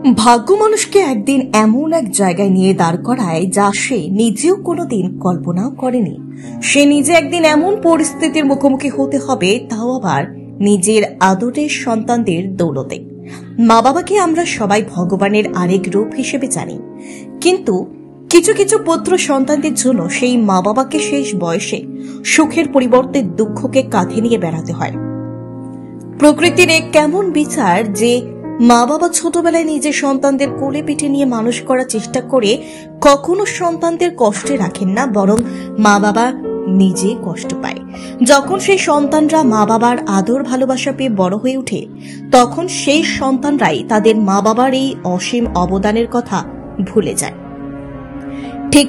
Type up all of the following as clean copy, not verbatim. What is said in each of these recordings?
ভাগ্য মানুষকে একদিন এমন এক জায়গায় নিয়ে দাঁড় করায় যা সে নিজেও কোনোদিন কল্পনাও করেনি। সে নিজে একদিন এমন পরিস্থিতির মুখোমুখি হতে হবে, তাও আবার নিজের আদরের সন্তানদের দৌলতে। মা বাবাকে আমরা সবাই ভগবানের আরেক রূপ হিসেবে জানি, কিন্তু কিছু কিছু পুত্র সন্তানদের জন্য সেই মা বাবাকে শেষ বয়সে সুখের পরিবর্তে দুঃখকে কাঁধে নিয়ে বেড়াতে হয়। প্রকৃতির এক কেমন বিচার যে মা বাবা ছোটবেলায় নিজের সন্তানদের কোলে পিঠে নিয়ে মানুষ করার চেষ্টা করে কখনো সন্তানদের কষ্টে রাখেন না, বরং মা বাবা নিজে কষ্ট পায়। যখন সেই সন্তানরা মা বাবার আদর ভালোবাসা পেয়ে বড় হয়ে ওঠে, তখন সেই সন্তানরাই তাদের মা বাবার এই অসীম অবদানের কথা ভুলে যায়। ঠিক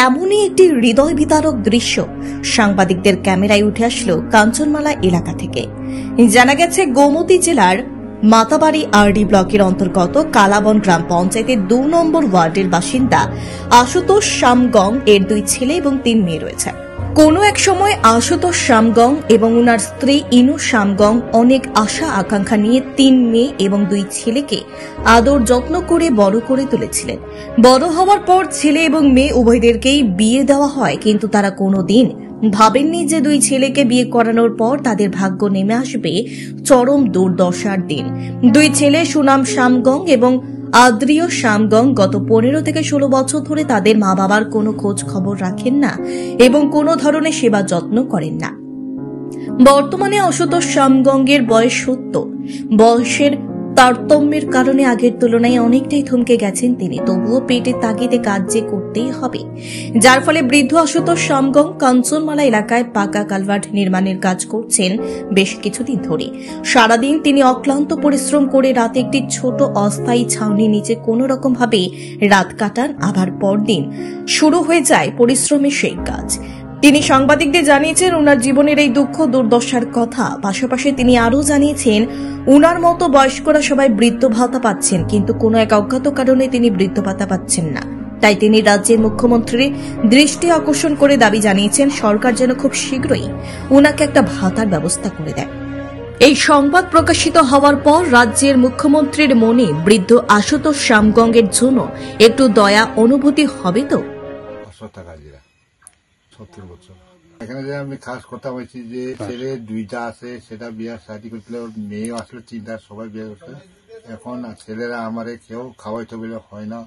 এমনই একটি হৃদয় বিদারক দৃশ্য সাংবাদিকদের ক্যামেরায় উঠে আসলো কাঞ্চনমালা এলাকা থেকে। জানা গেছে, গোমতী জেলার মাতাবাড়ি আরডি ব্লকের অন্তর্গত কালাবন গ্রাম পঞ্চায়েতের ২ নম্বর ওয়ার্ডের বাসিন্দা আশুতোষ সামগং এর 2 ছেলে এবং 3 মেয়ে রয়েছে। কোনো এক সময় আশুতোষ সামগং এবং ওনার স্ত্রী ইনু সামগং অনেক আশা আকাঙ্ক্ষা নিয়ে 3 মেয়ে এবং 2 ছেলেকে আদর যত্ন করে বড় করে তুলেছিলেন। বড় হওয়ার পর ছেলে এবং মেয়ে উভয়দেরকেই বিয়ে দেওয়া হয়, কিন্তু তারা কোনোদিন ভাবেননি যে 2 ছেলেকে বিয়ে করানোর পর তাদের ভাগ্য নেমে আসবে চরম দুর্দশার দিন। 2 ছেলে সুনাম সামগং এবং আদ্রিয় সামগং গত 15 থেকে 16 বছর ধরে তাদের মা বাবার কোনো খোঁজ খবর রাখেন না এবং কোনো ধরনের সেবা যত্ন করেন না। বর্তমানে আশুতোষ সামগংয়ের বয়স 70। বয়সের তারতম্যের কারণে আগের তুলনায় অনেকটাই থমকে গেছেন তিনি, তবুও পেটের তাগিদে কাজ যে করতেই হবে, যার ফলে বৃদ্ধ আশুতোষ সামগং কাঞ্চনমালা এলাকায় পাকা কালভার্ট নির্মাণের কাজ করছেন বেশ কিছুদিন ধরে। সারাদিন তিনি অক্লান্ত পরিশ্রম করে রাতে একটি ছোট অস্থায়ী ছাউনির নিচে কোনো রকম ভাবে রাত কাটান, আবার পরদিন শুরু হয়ে যায় পরিশ্রমের সেই কাজ। তিনি সাংবাদিকদের জানিয়েছেন উনার জীবনের এই দুঃখ দুর্দশার কথা। পাশাপাশি তিনি আরও জানিয়েছেন, উনার মতো বয়স্করা সবাই বৃদ্ধ ভাতা পাচ্ছেন, কিন্তু কোনো এক অজ্ঞাত কারণে তিনি বৃদ্ধ ভাতা পাচ্ছেন না। তাই তিনি রাজ্যের মুখ্যমন্ত্রীর দৃষ্টি আকর্ষণ করে দাবি জানিয়েছেন সরকার যেন খুব শীঘ্রই উনাকে একটা ভাতার ব্যবস্থা করে দেয়। এই সংবাদ প্রকাশিত হওয়ার পর রাজ্যের মুখ্যমন্ত্রীর মনে বৃদ্ধ আশুতোষ সামগংয়ের জন্য একটু দয়া অনুভূতি হবে তো? 70 বছর এখানে যে আমি খাস কথা বলছি যে ছেলে 2টা আছে, সেটা বিয়ে শাদী করছিল, মেয়ে আসলে 3টা, সবাই বিয়ে করছে। এখন ছেলেরা আমারে কেউ খাওয়াইতে বলে হয় না,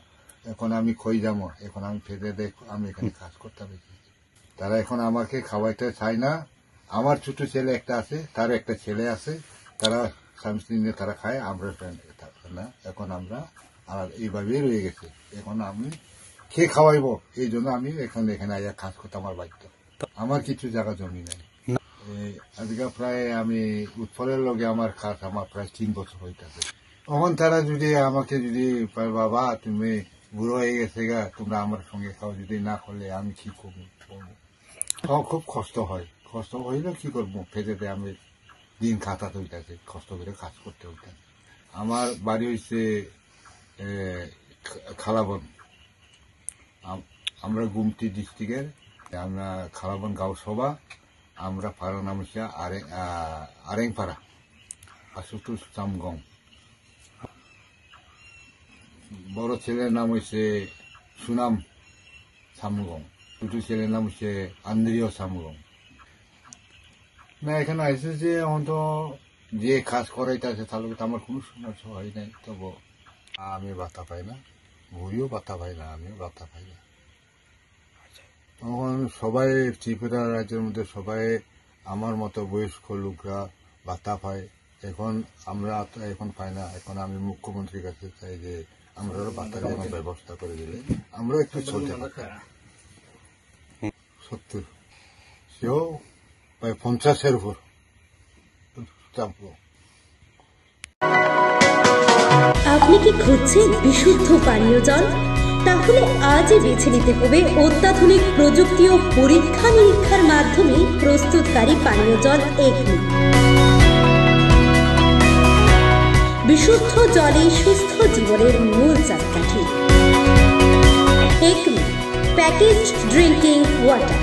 এখন আমি খই যাবো, এখন আমি ফেলে দেখ আমি এখানে কাজ করতে পেরেছি। তারা এখন আমাকে খাওয়াইতে চায় না। আমার ছোট ছেলে একটা আছে, তার একটা ছেলে আছে, তারা স্বামী স্ত্রী নিয়ে তারা খায়, আমরা না। এখন আমরা এইভাবেই রয়ে গেছে। এখন আমি কে খাওয়াইবো, এই জন্য আমি এখানে আইয়া কাজ করতে আমার বাধ্য। আমার কিছু জায়গা জমি নাই। আজকে প্রায় আমি উৎফলের লগে আমার কাজ আমার প্রায় 3 বছর হইতেছে। তখন তারা যদি আমাকে যদি বাবা তুমি বুড়ো হয়ে গেছে গা, তোমরা আমার সঙ্গে খাও, যদি না করলে আমি কি করবো। খুব কষ্ট হয়, কষ্ট হইলে কি করবো, ফেজেতে আমি দিন খাতাতে হইতেছে, কষ্ট করে কাজ করতে হইতেছে। আমার বাড়ি হয়েছে খালাবন, আমরা গুমতি ডিস্ট্রিক্টের, আমরা খালাবন গাঁও সভা, আমরা পাড়া নাম হচ্ছে আরেংপাড়া, আশুতোষ সামগং। বড় ছেলের নাম হচ্ছে সুনাম সামগং, ছোট ছেলের নাম হচ্ছে আন্দ্রিয় সামগং। না এখানে আসছে যে এখন তো যে কাজ করাইতে আছে তাহলে তো আমার কোনো সমস্যা হয় নাই, তবু আমি বাতা পাই না, বুড়িও বাতা পাই না, আমিও বাতা পাই না। তখন সবাই ত্রিপুরা রাজ্যের মধ্যে সবাই আমার মতো বয়স্ক লোকরা ভাতা পায়, এখন আমরা এখন পাই না। এখন আমি মুখ্যমন্ত্রীর কাছে চাই যে আমরা ভাতার জন্য ব্যবস্থা করে দিলে আমরা একটু চলতে পারি। 70 সেও প্রায় 50-এর উপর চাপবো। আপনি কি খুঁজছেন বিশুদ্ধ পানীয় জল? তাহলে আজই বেছে নিতে হবে অত্যাধুনিক প্রযুক্তি ও পরীক্ষা নিরীক্ষার মাধ্যমে প্রস্তুতকারী পানীয় জল একমি। বিশুদ্ধ জলে সুস্থ জীবনের মূল চাকাঠি। Acme packaged drinking water.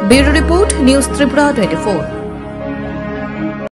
Bureau report, news Tripura 24।